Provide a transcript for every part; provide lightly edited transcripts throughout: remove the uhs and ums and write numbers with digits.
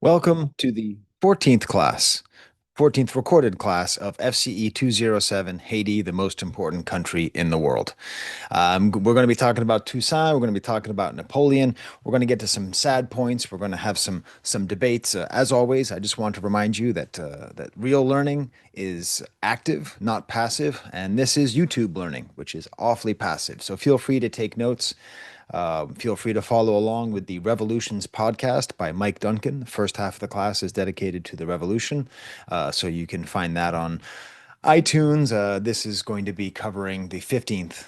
Welcome to the 14th class, 14th recorded class of FCE 207, Haiti, the most important country in the world. We're going to be talking about Toussaint. We're going to be talking about Napoleon. We're going to get to some sad points. We're going to have some debates. As always, I just want to remind you that real learning is active, not passive, and this is YouTube learning, which is awfully passive. So feel free to take notes. Feel free to follow along with the Revolutions podcast by Mike Duncan. The first half of the class is dedicated to the revolution, so you can find that on iTunes. This is going to be covering the 15th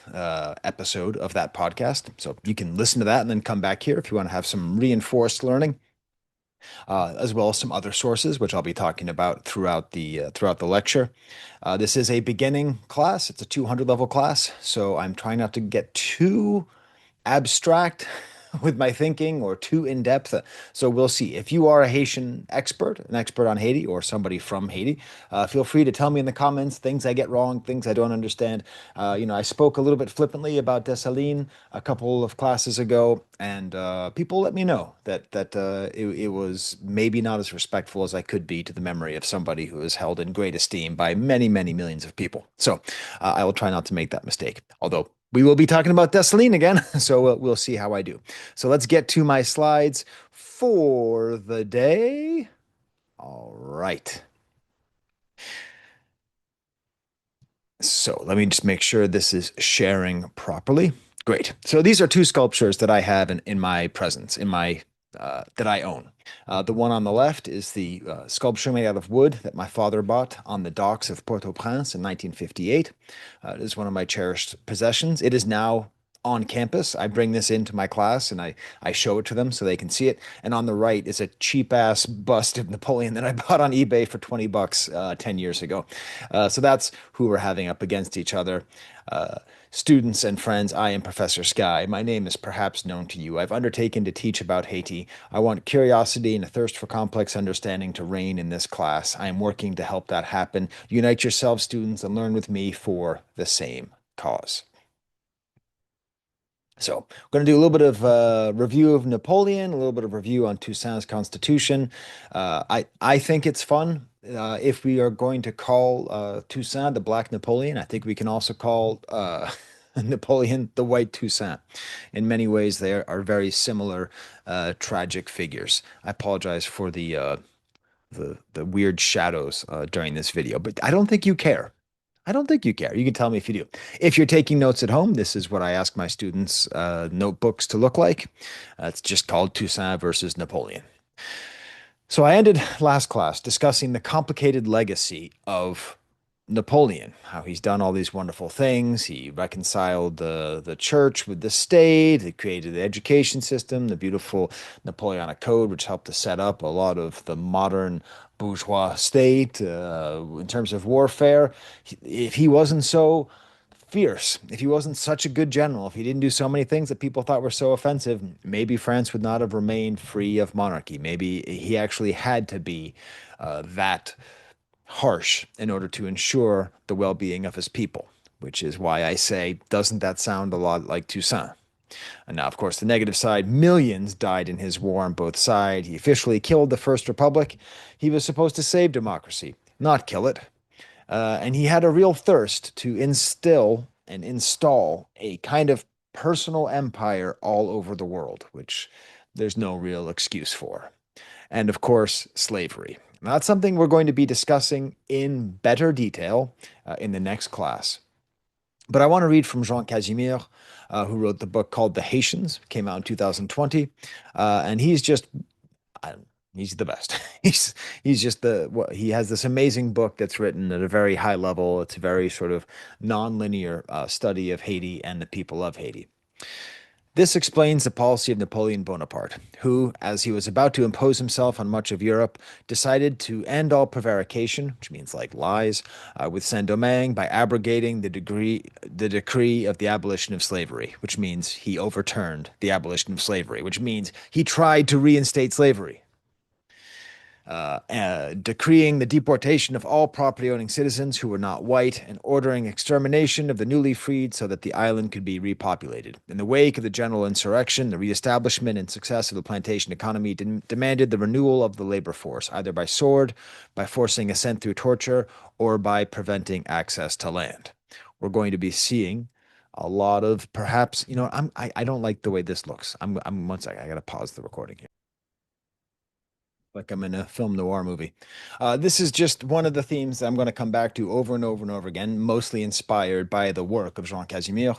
episode of that podcast. So you can listen to that and then come back here if you want to have some reinforced learning, as well as some other sources, which I'll be talking about throughout the lecture. This is a beginning class. It's a 200 level class, so I'm trying not to get too abstract with my thinking or too in depth. So we'll see. If you are a Haitian expert, an expert on Haiti, or somebody from Haiti, feel free to tell me in the comments things I get wrong, things I don't understand. I spoke a little bit flippantly about Dessalines a couple of classes ago, and people let me know that it was maybe not as respectful as I could be to the memory of somebody who is held in great esteem by many, many millions of people. So I will try not to make that mistake. Although we will be talking about Dessalines again, so we'll see how I do. So let's get to my slides for the day. All right. So let me just make sure this is sharing properly. Great. So these are two sculptures that I have in my presence, in my that I own. The one on the left is the sculpture made out of wood that my father bought on the docks of Port-au-Prince in 1958. It is one of my cherished possessions. It is now on campus. I bring this into my class and I show it to them so they can see it. And on the right is a cheap ass bust of Napoleon that I bought on eBay for 20 bucks 10 years ago. So that's who we're having up against each other. Students and friends, I am Professor Sky. My name is perhaps known to you. I've undertaken to teach about Haiti. I want curiosity and a thirst for complex understanding to reign in this class. I am working to help that happen. Unite yourselves, students, and learn with me for the same cause. So we're going to do a little bit of review of Napoleon, a little bit of review on Toussaint's Constitution. I think it's fun. If we are going to call Toussaint the Black Napoleon, I think we can also call Napoleon the White Toussaint. In many ways, they are very similar tragic figures. I apologize for the weird shadows during this video, but I don't think you care. I don't think you care. You can tell me if you do. If you're taking notes at home, this is what I ask my students' notebooks to look like. It's just called Toussaint versus Napoleon. So I ended last class discussing the complicated legacy of Napoleon, how he's done all these wonderful things. He reconciled the church with the state. He created the education system, the beautiful Napoleonic Code, which helped to set up a lot of the modern bourgeois state in terms of warfare. If he wasn't so fierce, if he wasn't such a good general, if he didn't do so many things that people thought were so offensive, maybe France would not have remained free of monarchy. Maybe he actually had to be that harsh in order to ensure the well-being of his people, which is why I say, doesn't that sound a lot like Toussaint? And now, of course, the negative side, millions died in his war on both sides. He officially killed the First Republic. He was supposed to save democracy, not kill it. And he had a real thirst to instill and install a kind of personal empire all over the world, which there's no real excuse for. And of course, slavery. Now, that's something we're going to be discussing in better detail in the next class. But I want to read from Jean Casimir, who wrote the book called The Haitians, came out in 2020. And he's just, I, he's the best. He's just he has this amazing book that's written at a very high level. It's a very sort of non-linear study of Haiti and the people of Haiti. This explains the policy of Napoleon Bonaparte, who, as he was about to impose himself on much of Europe, decided to end all prevarication, which means like lies, with Saint-Domingue by abrogating the decree of the abolition of slavery, which means he overturned the abolition of slavery, which means he tried to reinstate slavery. decreeing the deportation of all property-owning citizens who were not white, and ordering extermination of the newly freed so that the island could be repopulated. In the wake of the general insurrection, the reestablishment and success of the plantation economy demanded the renewal of the labor force, either by sword, by forcing assent through torture, or by preventing access to land. We're going to be seeing a lot of perhaps, I don't like the way this looks. I'm one second, I gotta pause the recording here like I'm in a film noir movie. This is just one of the themes that I'm going to come back to over and over and over again, mostly inspired by the work of Jean Casimir,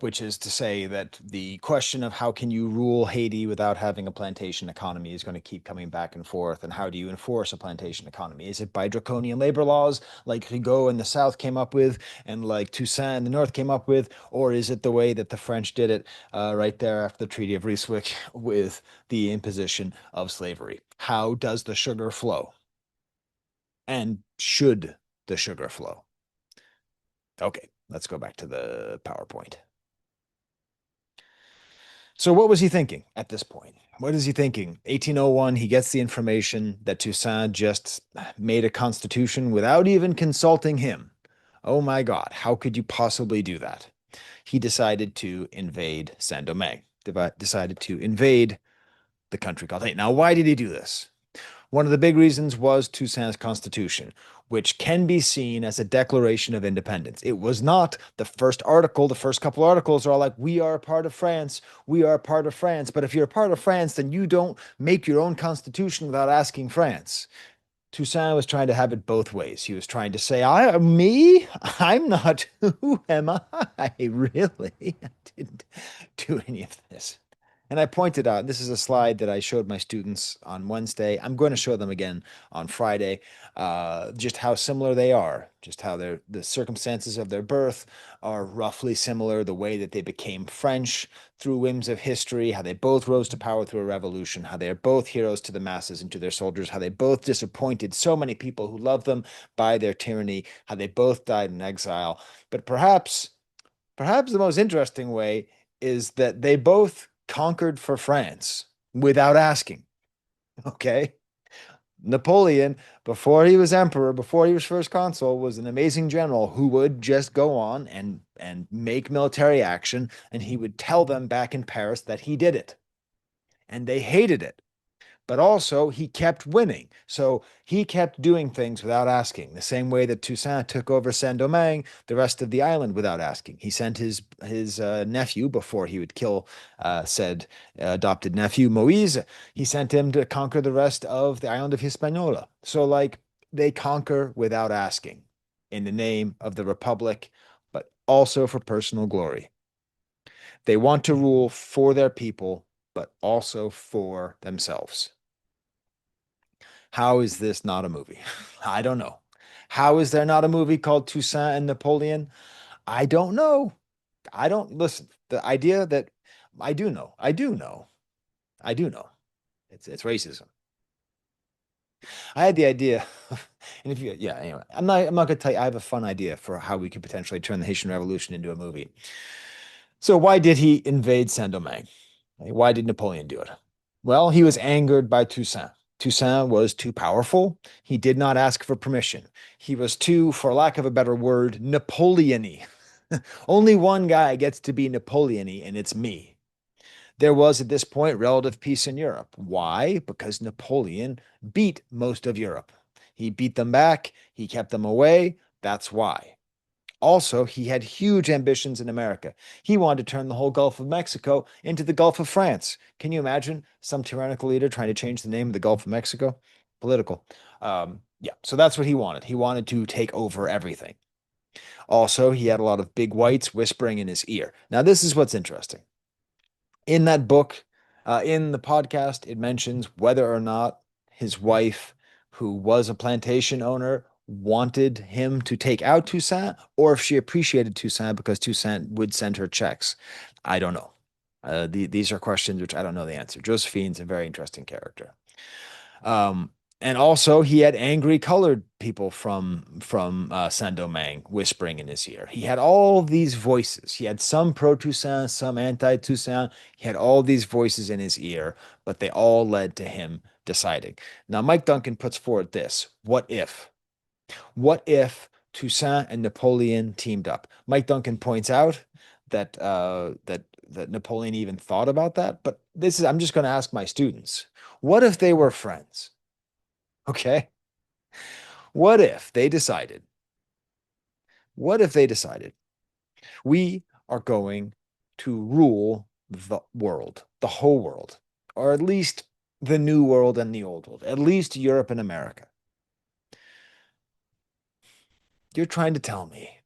which is to say that the question of how can you rule Haiti without having a plantation economy is going to keep coming back and forth. And how do you enforce a plantation economy? Is it by draconian labor laws like Rigaud in the South came up with and like Toussaint in the North came up with? Or is it the way that the French did it right there after the Treaty of Ryswick with the imposition of slavery? How does the sugar flow? And should the sugar flow? Okay, let's go back to the PowerPoint. So, what was he thinking at this point? What is he thinking? 1801, he gets the information that Toussaint just made a constitution without even consulting him. Oh my God, how could you possibly do that? He decided to invade Saint-Domingue, decided to invade the country called Haiti. Now, why did he do this? One of the big reasons was Toussaint's constitution, which can be seen as a declaration of independence. It was not the first article. The first couple articles are all like, we are a part of France. We are a part of France. But if you're a part of France, then you don't make your own constitution without asking France. Toussaint was trying to have it both ways. He was trying to say, me? I'm not, who am I? Really? I didn't do any of this. And I pointed out, this is a slide that I showed my students on Wednesday. I'm going to show them again on Friday, just how similar they are, just how the circumstances of their birth are roughly similar, the way that they became French through whims of history, how they both rose to power through a revolution, how they are both heroes to the masses and to their soldiers, how they both disappointed so many people who loved them by their tyranny, how they both died in exile. But perhaps the most interesting way is that they both conquered for France without asking. Okay. Napoleon, before he was emperor, before he was first consul, was an amazing general who would just go on and make military action, and he would tell them back in Paris that he did it. And they hated it, but also he kept winning. So he kept doing things without asking, the same way that Toussaint took over Saint-Domingue, the rest of the island, without asking. He sent his nephew before he would kill said adopted nephew Moise. He sent him to conquer the rest of the island of Hispaniola. So like they conquer without asking in the name of the Republic, but also for personal glory. They want to rule for their people, but also for themselves. How is this not a movie? I don't know. How is there not a movie called Toussaint and Napoleon? I don't know. I don't listen. The idea that I do know, I do know, I do know. It's racism. I had the idea, and if you yeah, anyway, I'm not gonna tell you. I have a fun idea for how we could potentially turn the Haitian Revolution into a movie. So why did he invade Saint-Domingue? Why did Napoleon do it? Well, he was angered by Toussaint. Toussaint was too powerful. He did not ask for permission. He was too, for lack of a better word, Napoleon-y. Only one guy gets to be Napoleon-y, and it's me. There was at this point relative peace in Europe. Why? Because Napoleon beat most of Europe. He beat them back. He kept them away. That's why. Also, he had huge ambitions in America. He wanted to turn the whole Gulf of Mexico into the Gulf of France. Can you imagine some tyrannical leader trying to change the name of the Gulf of Mexico? Political. Yeah, so that's what he wanted. He wanted to take over everything. Also, he had a lot of big whites whispering in his ear. Now, this is what's interesting. In that book, in the podcast, it mentions whether or not his wife, who was a plantation owner, wanted him to take out Toussaint, or if she appreciated Toussaint because Toussaint would send her checks. I don't know. These are questions which I don't know the answer. Josephine's a very interesting character. Um, and also, he had angry colored people from Saint-Domingue whispering in his ear. He had all these voices. He had some pro-Toussaint, some anti-Toussaint. He had all these voices in his ear, but they all led to him deciding. Now, Mike Duncan puts forward this. What if? What if Toussaint and Napoleon teamed up? Mike Duncan points out that Napoleon even thought about that. But this is I'm just going to ask my students. What if they were friends? Okay. What if they decided? What if they decided we are going to rule the world, the whole world, or at least the new world and the old world, at least Europe and America? You're trying to tell me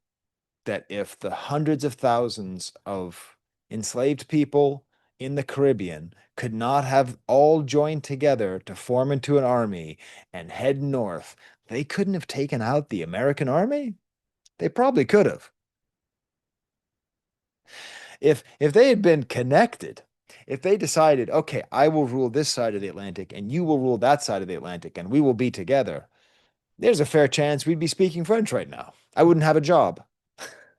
that if the hundreds of thousands of enslaved people in the Caribbean could not have all joined together to form into an army and head north, they couldn't have taken out the American army? They probably could have. If they had been connected, if they decided, okay, I will rule this side of the Atlantic and you will rule that side of the Atlantic and we will be together, there's a fair chance we'd be speaking French right now. I wouldn't have a job.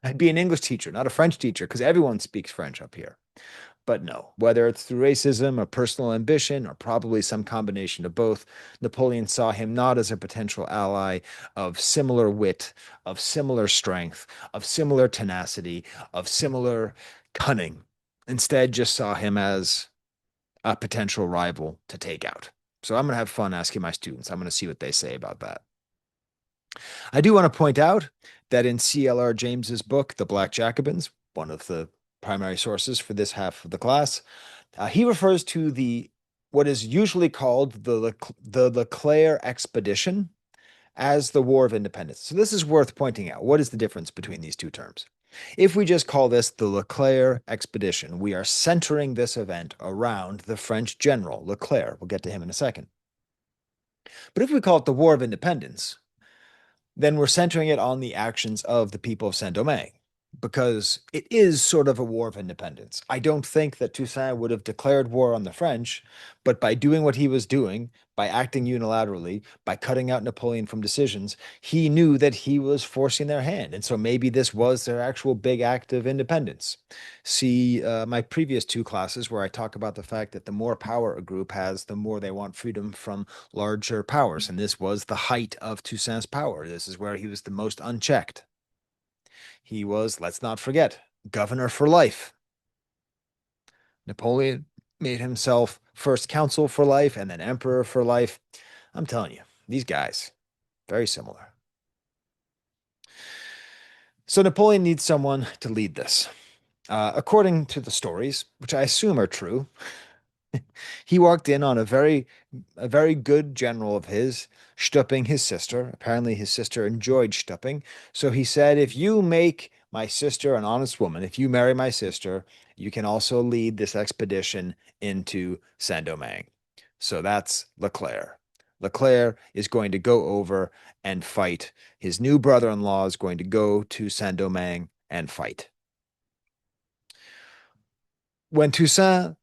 I'd be an English teacher, not a French teacher, because everyone speaks French up here. But no, whether it's through racism or personal ambition or probably some combination of both, Napoleon saw him not as a potential ally of similar wit, of similar strength, of similar tenacity, of similar cunning. Instead, just saw him as a potential rival to take out. So I'm going to have fun asking my students. I'm going to see what they say about that. I do want to point out that in C.L.R. James's book, The Black Jacobins, one of the primary sources for this half of the class, he refers to the what is usually called the Leclerc expedition as the War of Independence. So this is worth pointing out. What is the difference between these two terms? If we just call this the Leclerc expedition, we are centering this event around the French general, Leclerc. We'll get to him in a second. But if we call it the War of Independence, then we're centering it on the actions of the people of Saint-Domingue because it is sort of a war of independence. I don't think that Toussaint would have declared war on the French, but by doing what he was doing, by acting unilaterally, by cutting out Napoleon from decisions, he knew that he was forcing their hand. And so maybe this was their actual big act of independence. See my previous two classes where I talk about the fact that the more power a group has, the more they want freedom from larger powers. And this was the height of Toussaint's power. This is where he was the most unchecked. He was, let's not forget, governor for life. Napoleon made himself first consul for life and then emperor for life. I'm telling you, these guys, very similar. So Napoleon needs someone to lead this. According to the stories, which I assume are true, he walked in on a very good general of his, Stupping his sister. Apparently, his sister enjoyed Stupping. So he said, if you make my sister an honest woman, if you marry my sister, you can also lead this expedition into Saint-Domingue. So that's Leclerc. Leclerc is going to go over and fight. His new brother-in-law is going to go to Saint-Domingue and fight. When Toussaint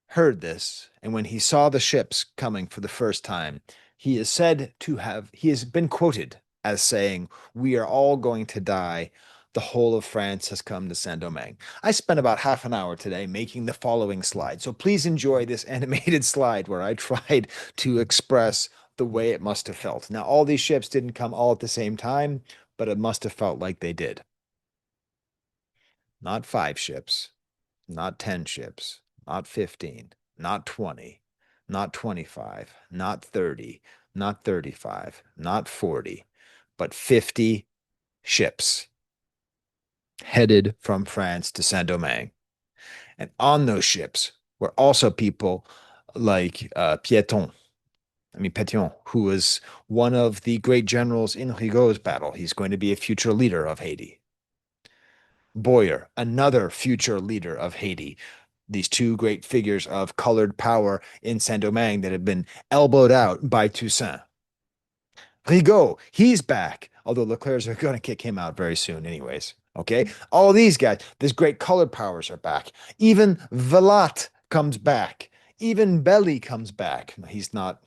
heard this, and when he saw the ships coming for the first time, he has been quoted as saying, we are all going to die. The whole of France has come to Saint-Domingue. I spent about half an hour today making the following slide. So please enjoy this animated slide where I tried to express the way it must have felt. Now, all these ships didn't come all at the same time, but it must have felt like they did. Not 5 ships, not 10 ships, not 15, not 20, not 25, not 30, not 35, not 40, but 50 ships headed from France to Saint-Domingue. And on those ships were also people like Pétion, who was one of the great generals in Rigaud's battle. He's going to be a future leader of Haiti. Boyer, another future leader of Haiti. These two great figures of colored power in Saint-Domingue that have been elbowed out by Toussaint. Rigaud, he's back, although Leclerc's are going to kick him out very soon anyways. Okay? All these guys, these great colored powers are back. Even Velat comes back. Even Belly comes back. He's not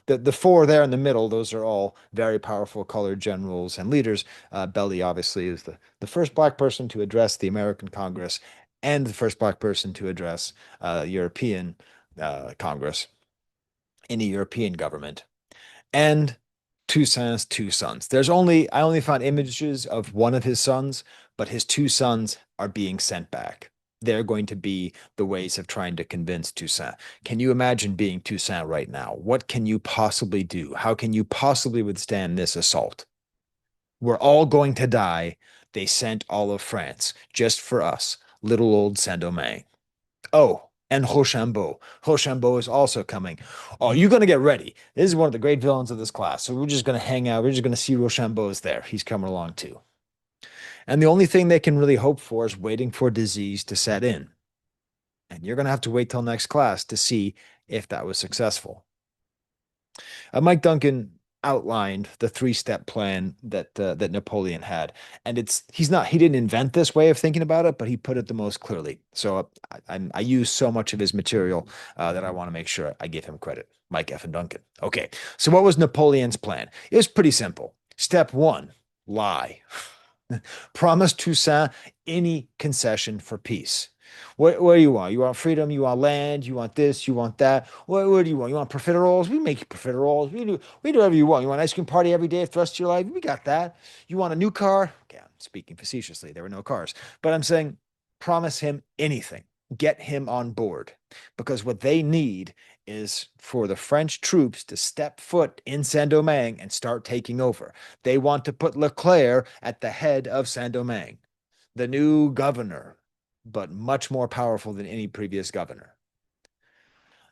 the four there in the middle, those are all very powerful colored generals and leaders. Belly obviously is the first black person to address the American Congress and the first black person to address European Congress. in a European government, and Toussaint's two sons. I only found images of one of his sons, but his two sons are being sent back. They're going to be the ways of trying to convince Toussaint. Can you imagine being Toussaint right now? What can you possibly do? How can you possibly withstand this assault? We're all going to die. They sent all of France just for us, little old Saint-Domingue. Oh, and Rochambeau. Rochambeau is also coming. Oh, you're going to get ready. This is one of the great villains of this class. So we're just going to hang out. We're just going to see Rochambeau is there. He's coming along too. And the only thing they can really hope for is waiting for disease to set in. And you're going to have to wait till next class to see if that was successful. Mike Duncan outlined the three-step plan that Napoleon had, and he didn't invent this way of thinking about it, but he put it the most clearly. So I use so much of his material that I want to make sure I give him credit. Mike F. and Duncan. Okay, so what was Napoleon's plan? It was pretty simple. Step one, lie. Promise Toussaint any concession for peace. What do you want? You want freedom? You want land? You want this? You want that? What do you want? You want profiteroles? We make you profiteroles. We do whatever you want. You want an ice cream party every day for the rest of your life? We got that. You want a new car? Okay, I'm speaking facetiously. There were no cars. But I'm saying promise him anything. Get him on board. Because what they need is for the French troops to step foot in Saint-Domingue and start taking over. They want to put Leclerc at the head of Saint-Domingue, the new governor, but much more powerful than any previous governor.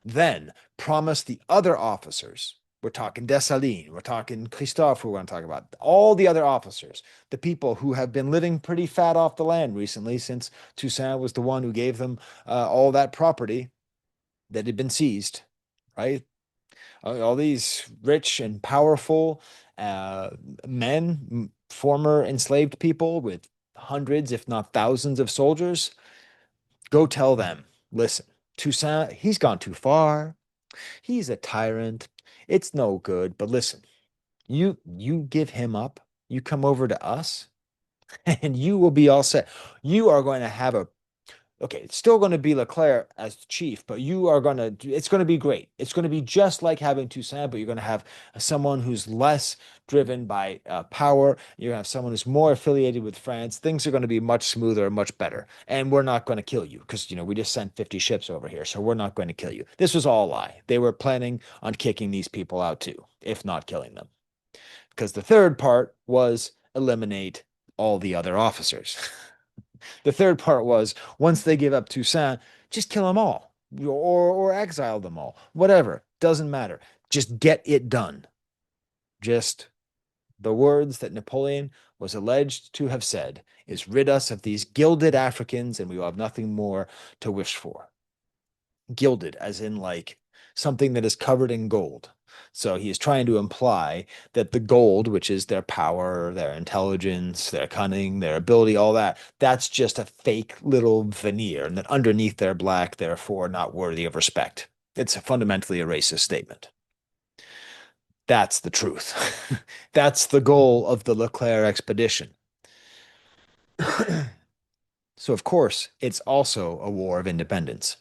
Then promise the other officers. We're talking Dessalines, we're talking Christophe, who we're going to talk about, all the other officers, the people who have been living pretty fat off the land recently, since Toussaint was the one who gave them all that property that had been seized, right? All these rich and powerful men, former enslaved people with hundreds, if not thousands of soldiers, go tell them, listen, Toussaint, he's gone too far. He's a tyrant. It's no good. But listen, you give him up. You come over to us, and you will be all set. You are going to have a okay, it's still going to be Leclerc as chief, but it's going to be great. It's going to be just like having Toussaint, but you're going to have someone who's less driven by power. You're going to have someone who's more affiliated with France. Things are going to be much smoother and much better. And we're not going to kill you because, we just sent 50 ships over here, so we're not going to kill you. This was all a lie. They were planning on kicking these people out too, if not killing them. Because the third part was eliminate all the other officers. The third part was once they give up Toussaint, just kill them all or exile them all. Whatever. Doesn't matter. Just get it done. Just the words that Napoleon was alleged to have said is rid us of these gilded Africans and we will have nothing more to wish for. Gilded, as in like something that is covered in gold. So he is trying to imply that the gold, which is their power, their intelligence, their cunning, their ability, all that, that's just a fake little veneer, and that underneath they're black, therefore not worthy of respect. It's fundamentally a racist statement. That's the truth. That's the goal of the Leclerc expedition. So, of course, it's also a war of independence.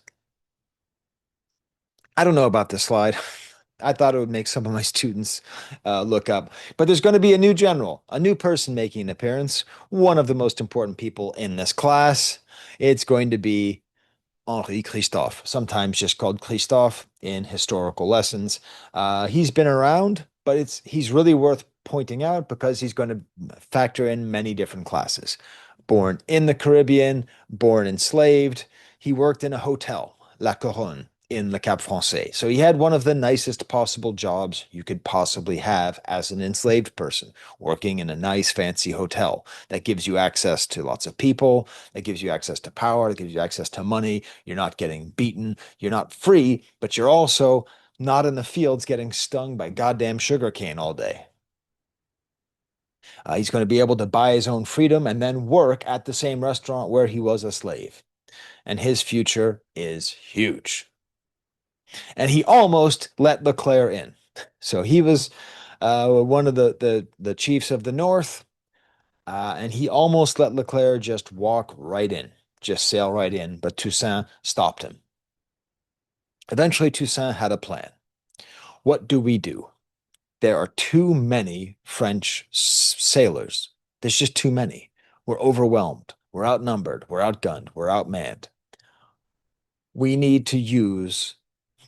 I don't know about this slide. I thought it would make some of my students look up. But there's going to be a new general, a new person making an appearance, one of the most important people in this class. It's going to be Henri Christophe, sometimes just called Christophe in historical lessons. He's been around, but he's really worth pointing out because he's going to factor in many different classes. Born in the Caribbean, born enslaved. He worked in a hotel, La Couronne, in the Cap Français. So he had one of the nicest possible jobs you could possibly have as an enslaved person, working in a nice fancy hotel that gives you access to lots of people, that gives you access to power, that gives you access to money. You're not getting beaten. You're not free, but you're also not in the fields getting stung by goddamn sugarcane all day. He's going to be able to buy his own freedom and then work at the same restaurant where he was a slave. And his future is huge. And he almost let Leclerc in. So he was one of the chiefs of the North, and he almost let Leclerc just walk right in, just sail right in, but Toussaint stopped him. Eventually, Toussaint had a plan. What do we do? There are too many French sailors. There's just too many. We're overwhelmed. We're outnumbered. We're outgunned. We're outmanned. We need to use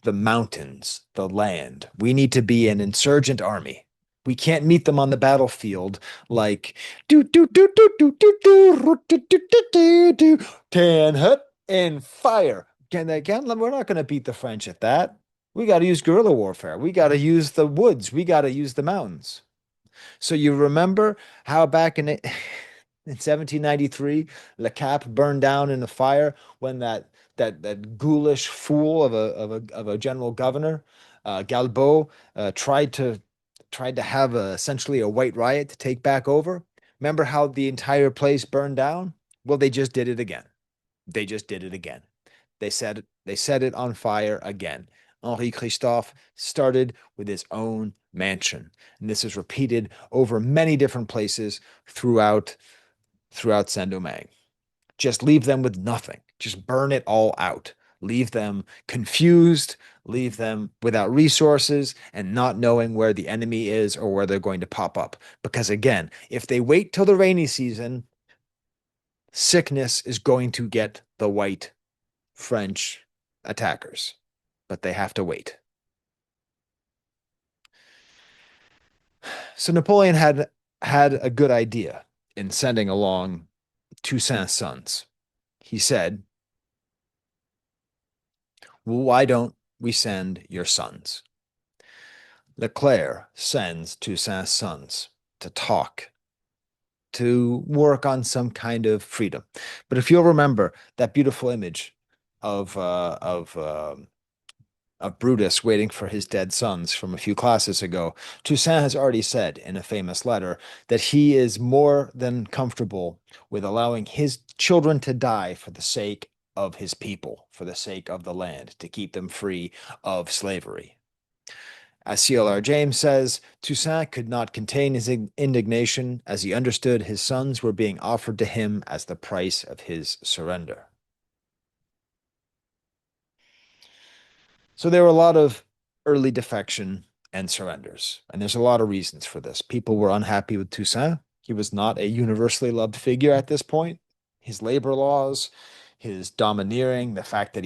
the mountains, the land. We need to be an insurgent army. We can't meet them on the battlefield like do do do do do do do do do do do do can hit and fire. Can they can we're not going to beat the French at that. We got to use guerrilla warfare. We got to use the woods. We got to use the mountains. So you remember how back in 1793, Le Cap burned down in a fire when that ghoulish fool of a general governor, Galbaud, tried to have essentially a white riot to take back over. Remember how the entire place burned down? Well, they just did it again. They just did it again. They set it on fire again. Henri Christophe started with his own mansion, and this is repeated over many different places throughout Saint-Domingue. Just leave them with nothing. Just burn it all out. Leave them confused, leave them without resources and not knowing where the enemy is or where they're going to pop up. Because again, if they wait till the rainy season, sickness is going to get the white French attackers, but they have to wait. So Napoleon had a good idea in sending along Toussaint's sons. He said, well, why don't we send your sons? Leclerc sends Toussaint's sons to talk, to work on some kind of freedom. But if you'll remember that beautiful image of uh, of uh, of Brutus waiting for his dead sons from a few classes ago, Toussaint has already said in a famous letter that he is more than comfortable with allowing his children to die for the sake of his people, for the sake of the land, to keep them free of slavery. As CLR James says, Toussaint could not contain his indignation as he understood his sons were being offered to him as the price of his surrender. So there were a lot of early defection and surrenders, and there's a lot of reasons for this. People were unhappy with Toussaint. He was not a universally loved figure at this point. His labor laws, his domineering, the fact that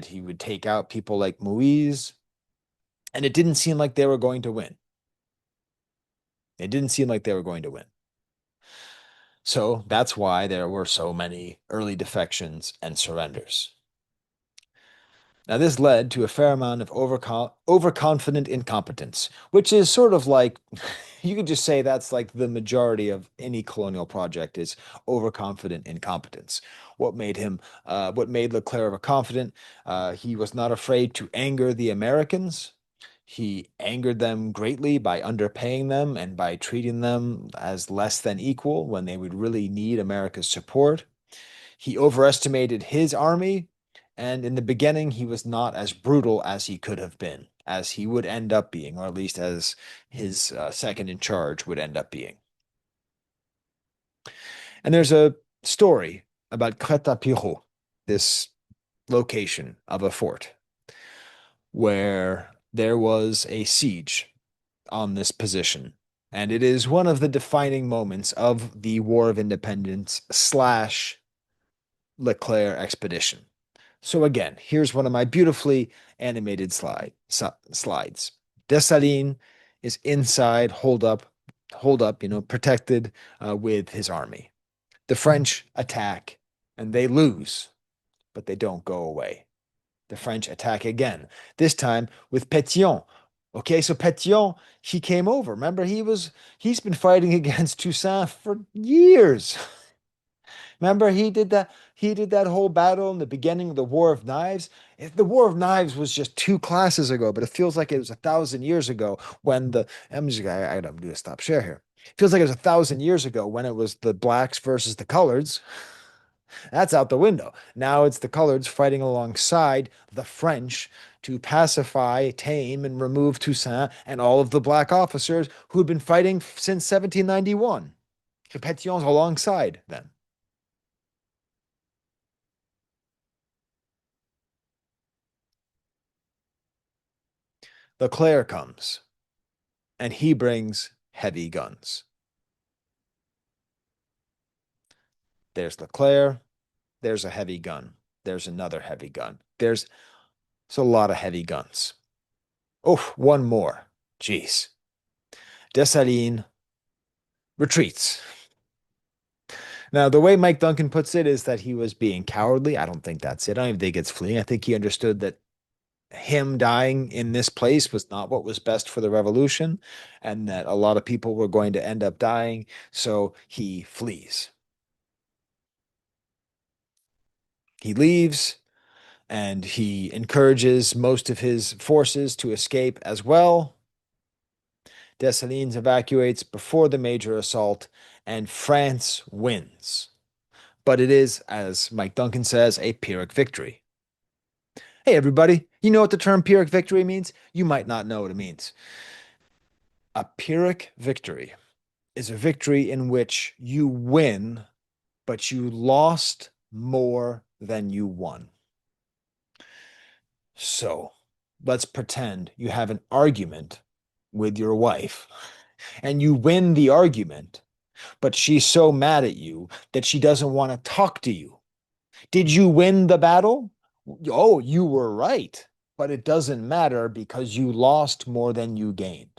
he would take out people like Moise, and it didn't seem like they were going to win. It didn't seem like they were going to win. So that's why there were so many early defections and surrenders. Now, this led to a fair amount of overconfident incompetence, which is sort of like, you could just say that's like the majority of any colonial project is overconfident incompetence. What made Leclerc overconfident? He was not afraid to anger the Americans. He angered them greatly by underpaying them and by treating them as less than equal when they would really need America's support. He overestimated his army, and in the beginning, he was not as brutal as he could have been, as he would end up being, or at least as his second in charge would end up being. And there's a story about Crête-à-Pierrot, this location of a fort, where there was a siege on this position. And it is one of the defining moments of the War of Independence slash Leclerc expedition. So again, here's one of my beautifully animated slides. Dessalines is inside, hold up, protected with his army. The French attack and they lose, but they don't go away. The French attack again, this time with Pétion. Okay, so Pétion, he came over. Remember, he's been fighting against Toussaint for years. Remember, he did that whole battle in the beginning of the War of Knives. The War of Knives was just 2 classes ago, but it feels like it was 1,000 years ago when I gotta do a stop share here. It feels like it was 1,000 years ago when it was the blacks versus the coloreds. That's out the window. Now it's the coloreds fighting alongside the French to pacify, tame, and remove Toussaint and all of the black officers who had been fighting since 1791. Pétion's alongside them. Leclerc comes, and he brings heavy guns. There's Leclerc. There's a heavy gun. There's another heavy gun. There's a lot of heavy guns. Oh, one more. Jeez. Dessalines retreats. Now, the way Mike Duncan puts it is that he was being cowardly. I don't think that's it. I don't even think it's fleeing. I think he understood that him dying in this place was not what was best for the revolution, and that a lot of people were going to end up dying. So he flees. He leaves and he encourages most of his forces to escape as well. Dessalines evacuates before the major assault, and France wins. But it is, as Mike Duncan says, a Pyrrhic victory. Hey, everybody, you know what the term Pyrrhic victory means? You might not know what it means. A Pyrrhic victory is a victory in which you win, but you lost more than you won. So let's pretend you have an argument with your wife and you win the argument, but she's so mad at you that she doesn't want to talk to you. Did you win the battle? Oh, you were right, but it doesn't matter because you lost more than you gained.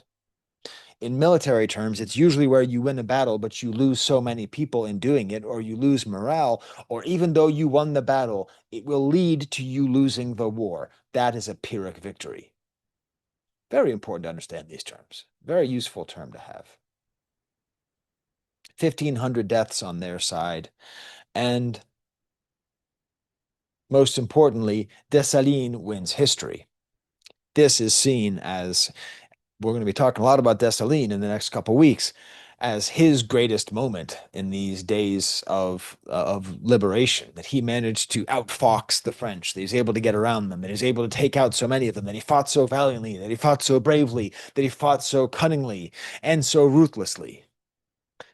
In military terms, it's usually where you win a battle, but you lose so many people in doing it, or you lose morale, or even though you won the battle, it will lead to you losing the war. That is a Pyrrhic victory. Very important to understand these terms. Very useful term to have. 1,500 deaths on their side. And most importantly, Dessalines wins history. This is seen as, we're going to be talking a lot about Dessalines in the next couple of weeks, as his greatest moment in these days of liberation, that he managed to outfox the French, that he's able to get around them, that he's able to take out so many of them, that he fought so valiantly, that he fought so bravely, that he fought so cunningly and so ruthlessly.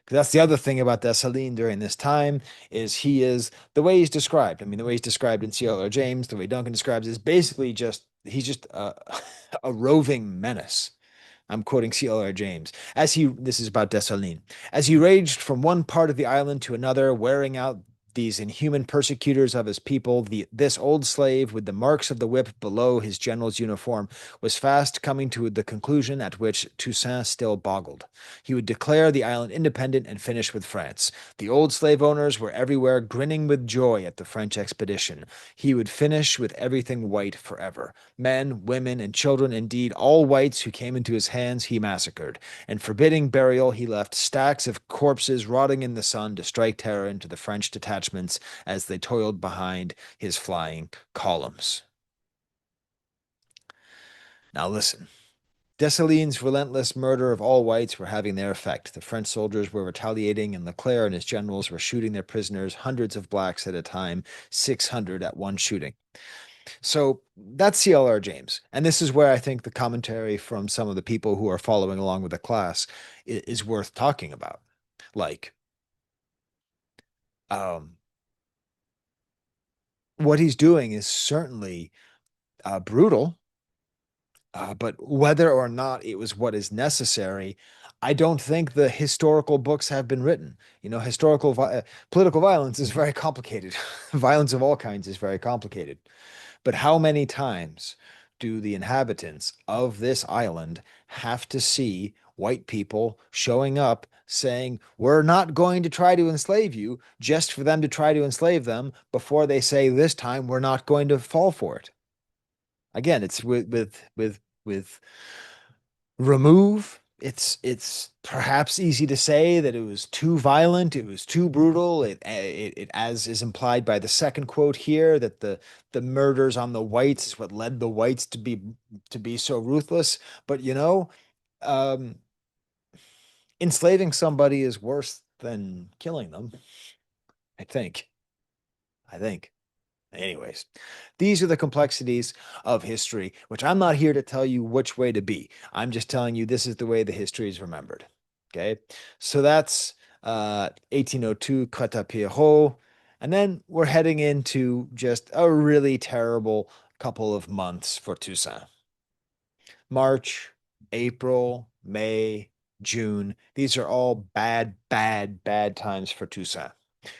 That's the other thing about Dessalines during this time is he is the way he's described. I mean, the way he's described in C.L.R. James, the way Duncan describes it, is basically just he's just a roving menace. I'm quoting C.L.R. James. This is about Dessalines. As he raged from one part of the island to another, wearing out these inhuman persecutors of his people, this old slave, with the marks of the whip below his general's uniform, was fast coming to the conclusion at which Toussaint still boggled. He would declare the island independent and finish with France. The old slave owners were everywhere grinning with joy at the French expedition. He would finish with everything white forever. Men, women, and children, indeed, all whites who came into his hands, he massacred. And forbidding burial, he left stacks of corpses rotting in the sun to strike terror into the French detachments as they toiled behind his flying columns. Now listen. Dessalines' relentless murder of all whites were having their effect. The French soldiers were retaliating, and Leclerc and his generals were shooting their prisoners, hundreds of blacks at a time, 600 at one shooting. So that's C.L.R. James. And this is where I think the commentary from some of the people who are following along with the class is worth talking about. Like, um, what he's doing is certainly brutal, but whether or not it was what is necessary, I don't think the historical books have been written. You know, political violence is very complicated. Violence of all kinds is very complicated. But how many times do the inhabitants of this island have to see white people showing up saying, "We're not going to try to enslave you," just for them to try to enslave them before they say, "This time we're not going to fall for it"? Again, it's with remove. It's perhaps easy to say that it was too violent, it was too brutal. It as is implied by the second quote here, that the murders on the whites is what led the whites to be so ruthless. But um, enslaving somebody is worse than killing them. I think. I think. Anyways, these are the complexities of history, which I'm not here to tell you which way to be. I'm just telling you this is the way the history is remembered. Okay. So that's 1802 Crête-à-Pierrot. And then we're heading into just a really terrible couple of months for Toussaint. March, April, May, June. These are all bad, bad, bad times for Toussaint.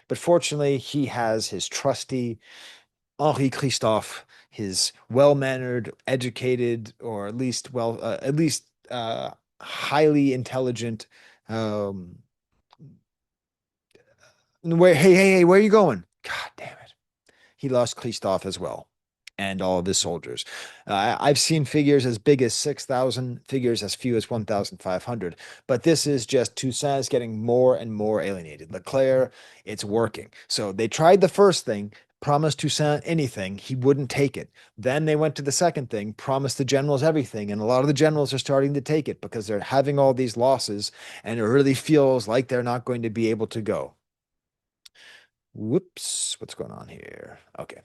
But fortunately, he has his trusty Henri Christophe, his well-mannered, educated, or at least highly intelligent. Um, hey, where are you going? God damn it. He lost Christophe as well, and all of his soldiers. I've seen figures as big as 6,000, figures as few as 1,500, but this is just Toussaint's getting more and more alienated. Leclerc, it's working. So they tried the first thing, promised Toussaint anything, he wouldn't take it. Then they went to the second thing, promised the generals everything, and a lot of the generals are starting to take it because they're having all these losses, and it really feels like they're not going to be able to go. Whoops, what's going on here? Okay.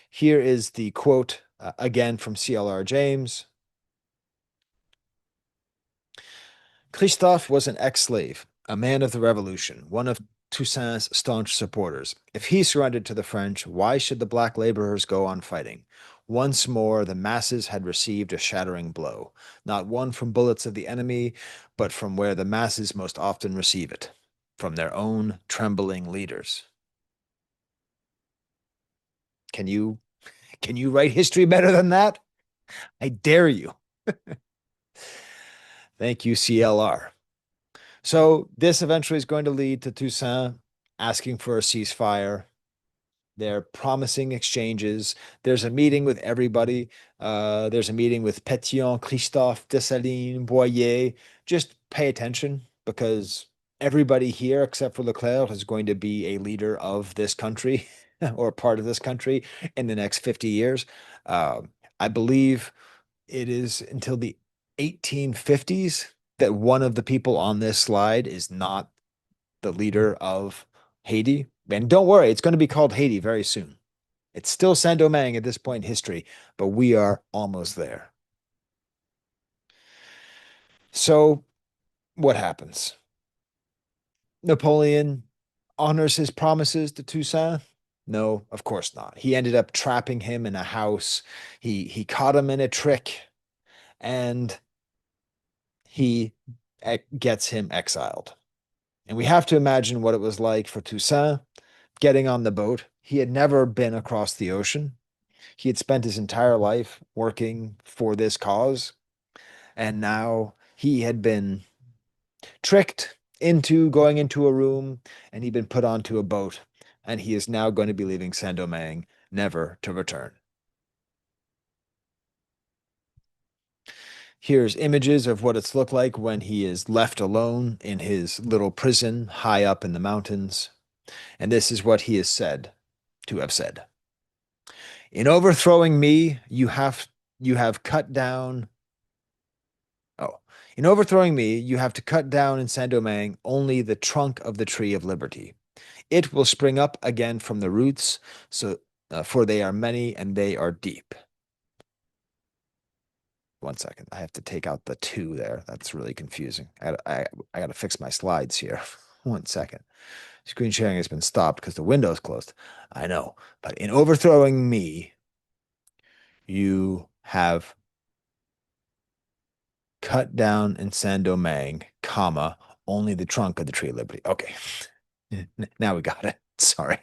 Here is the quote again from CLR James. Christophe was an ex-slave, a man of the revolution, one of Toussaint's staunch supporters. If he surrendered to the French, why should the black laborers go on fighting? Once more, the masses had received a shattering blow, not one from bullets of the enemy, but from where the masses most often receive it, from their own trembling leaders. Can you can you write history better than that? I dare you. Thank you, CLR. So this eventually is going to lead to Toussaint asking for a ceasefire. They're promising exchanges. There's a meeting with everybody. There's a meeting with Pétion, Christophe, Dessalines, Boyer. Just pay attention because everybody here, except for Leclerc, is going to be a leader of this country or part of this country in the next 50 years. Uh, I believe it is until the 1850s that one of the people on this slide is not the leader of Haiti. And don't worry, it's going to be called Haiti very soon. It's still Saint-Domingue at this point in history, but we are almost there. So what happens? Napoleon honors his promises to Toussaint? No, of course not. He ended up trapping him in a house. He caught him in a trick, and he gets him exiled. And we have to imagine what it was like for Toussaint getting on the boat. He had never been across the ocean. He had spent his entire life working for this cause, and now he had been tricked into going into a room and he'd been put onto a boat, and he is now going to be leaving Saint-Domingue, never to return. Here's images of what it's looked like when he is left alone in his little prison high up in the mountains. And this is what he is said to have said. In overthrowing me, you have cut down. Oh, in overthrowing me, you have to cut down in Saint-Domingue only the trunk of the tree of liberty. It will spring up again from the roots, so for they are many and they are deep. One second, I have to take out the two there. That's really confusing. I got to fix my slides here. One second. Screen sharing has been stopped because the window's closed. I know, but in overthrowing me, you have cut down in Saint-Domingue, comma, only the trunk of the tree of liberty. Okay. Now we got it. Sorry.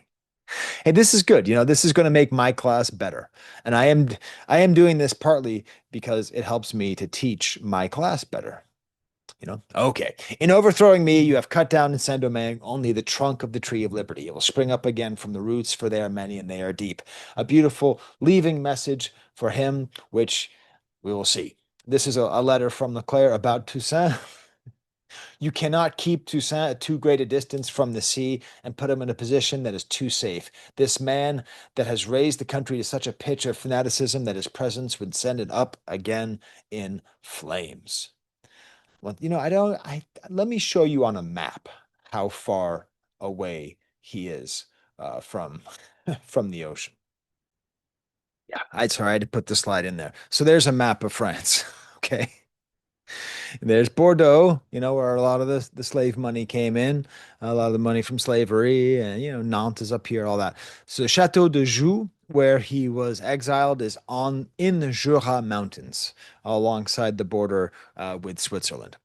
Hey, this is good. This is going to make my class better. And I am doing this partly because it helps me to teach my class better. Okay. In overthrowing me, you have cut down in Saint-Domingue only the trunk of the tree of liberty. It will spring up again from the roots, for they are many and they are deep. A beautiful leaving message for him, which we will see. This is a letter from Leclerc about Toussaint. You cannot keep Toussaint at too great a distance from the sea and put him in a position that is too safe. This man that has raised the country to such a pitch of fanaticism that his presence would send it up again in flames. Well, let me show you on a map how far away he is from from the ocean. Yeah, I had to put the slide in there. So there's a map of France. Okay. There's Bordeaux, where a lot of the slave money came in, a lot of the money from slavery, and Nantes is up here, all that. So Chateau de Joux, where he was exiled, is on in the Jura Mountains, alongside the border with Switzerland.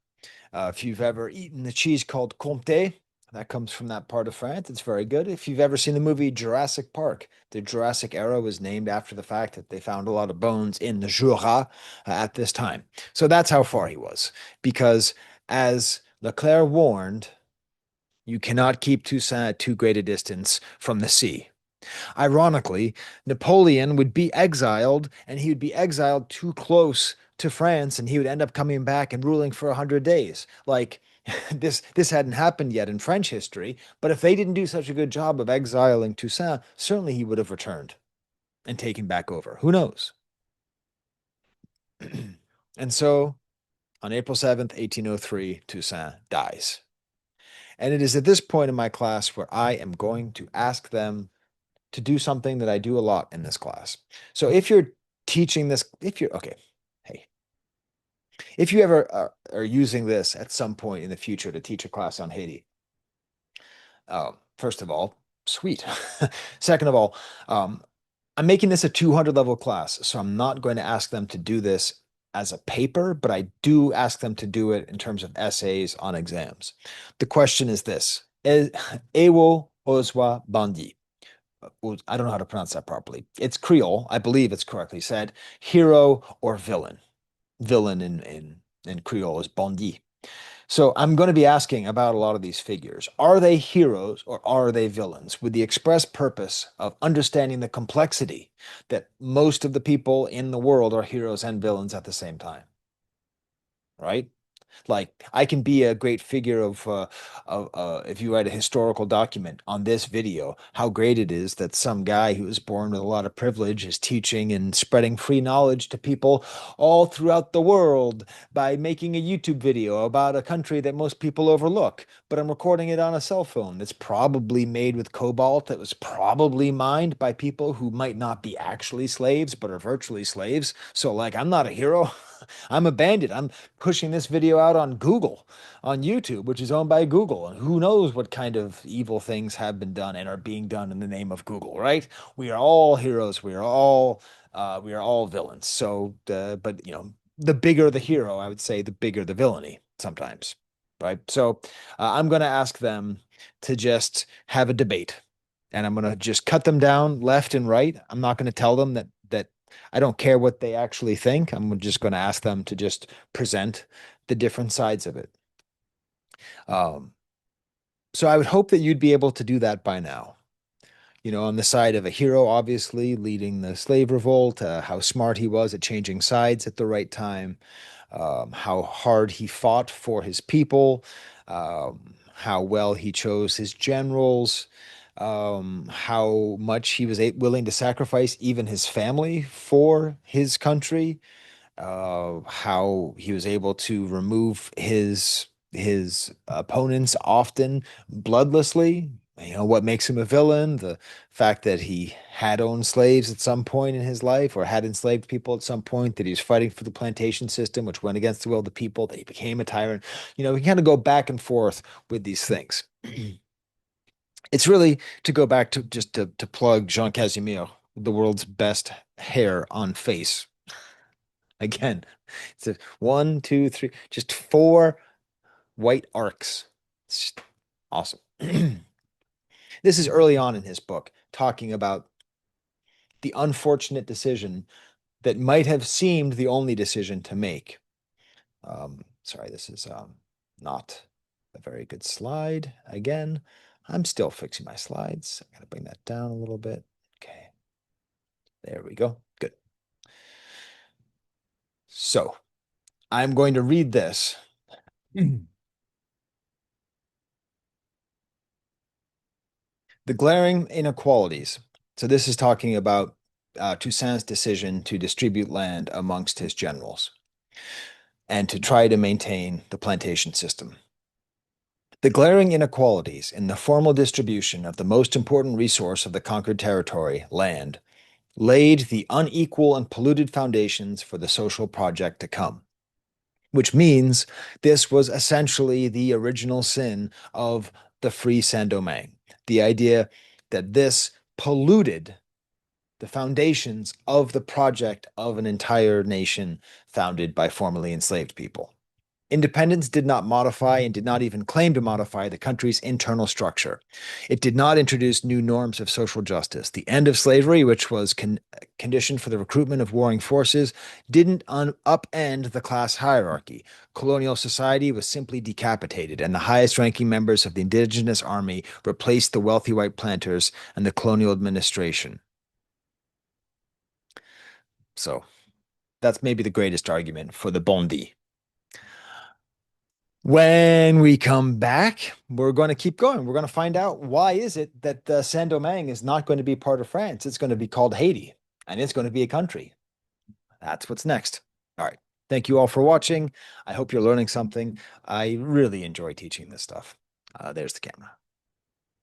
If you've ever eaten the cheese called Comté, that comes from that part of France. It's very good. If you've ever seen the movie Jurassic Park, the Jurassic era was named after the fact that they found a lot of bones in the Jura at this time. So that's how far he was. Because as Leclerc warned, you cannot keep Toussaint at too great a distance from the sea. Ironically, Napoleon would be exiled, and he would be exiled too close to France, and he would end up coming back and ruling for 100 days. Like this hadn't happened yet in French history, but if they didn't do such a good job of exiling Toussaint, certainly he would have returned and taken back over. Who knows? And so on April 7th, 1803, Toussaint dies. And it is at this point in my class where I am going to ask them to do something that I do a lot in this class. So if you're teaching this, if you're okay, hey, if you ever are using this at some point in the future to teach a class on Haiti, first of all, sweet. Second of all, I'm making this a 200 level class, so I'm not going to ask them to do this as a paper, but I do ask them to do it in terms of essays on exams. The question is this: Ewo Oswa Bandi. I don't know how to pronounce that properly. It's Creole. I believe it's correctly said. Hero or villain. Villain in Creole is Bondi. So I'm going to be asking about a lot of these figures. Are they heroes or are they villains? With the express purpose of understanding the complexity that most of the people in the world are heroes and villains at the same time, right? Like I can be a great figure of if you write a historical document on this video, how great it is that some guy who was born with a lot of privilege is teaching and spreading free knowledge to people all throughout the world by making a YouTube video about a country that most people overlook. But I'm recording it on a cell phone that's probably made with cobalt that was probably mined by people who might not be actually slaves, but are virtually slaves. So like I'm not a hero. I'm a bandit. I'm pushing this video out on Google, on YouTube, which is owned by Google. And who knows what kind of evil things have been done and are being done in the name of Google, right? We are all heroes. We are all villains. So, but the bigger the hero, I would say, the bigger the villainy sometimes, right? So, I'm going to ask them to just have a debate, and I'm going to just cut them down left and right. I'm not going to tell them that I don't care what they actually think. I'm just going to ask them to just present the different sides of it. Um, so I would hope that you'd be able to do that by now. On the side of a hero, obviously, leading the slave revolt, how smart he was at changing sides at the right time, how hard he fought for his people, how well he chose his generals, how much he was willing to sacrifice even his family for his country, how he was able to remove his opponents often bloodlessly. What makes him a villain? The fact that he had owned slaves at some point in his life or had enslaved people at some point, that he was fighting for the plantation system, which went against the will of the people, that he became a tyrant. We kind of go back and forth with these things. It's really to go back to just to plug Jean Casimir, the world's best hair on face. Again, it's a one, two, three, just four white arcs. It's just awesome. This is early on in his book, talking about the unfortunate decision that might have seemed the only decision to make. Sorry, this is not a very good slide. Again, I'm still fixing my slides. I gotta bring that down a little bit. Okay, there we go. Good. So I'm going to read this. The glaring inequalities. So this is talking about Toussaint's decision to distribute land amongst his generals and to try to maintain the plantation system. The glaring inequalities in the formal distribution of the most important resource of the conquered territory, land, laid the unequal and polluted foundations for the social project to come. which means this was essentially the original sin of the Free Saint-Domingue. The idea that this polluted the foundations of the project of an entire nation founded by formerly enslaved people. Independence did not modify and did not even claim to modify the country's internal structure. It did not introduce new norms of social justice. The end of slavery, which was conditioned for the recruitment of warring forces, didn't upend the class hierarchy. Colonial society was simply decapitated, and the highest ranking members of the indigenous army replaced the wealthy white planters and the colonial administration. So that's maybe the greatest argument for the Bondi. When we come back, we're going to keep going. We're going to find out why is it that Saint-Domingue is not going to be part of France. It's going to be called Haiti, and it's going to be a country. That's what's next. All right. Thank you all for watching. I hope you're learning something. I really enjoy teaching this stuff. There's the camera.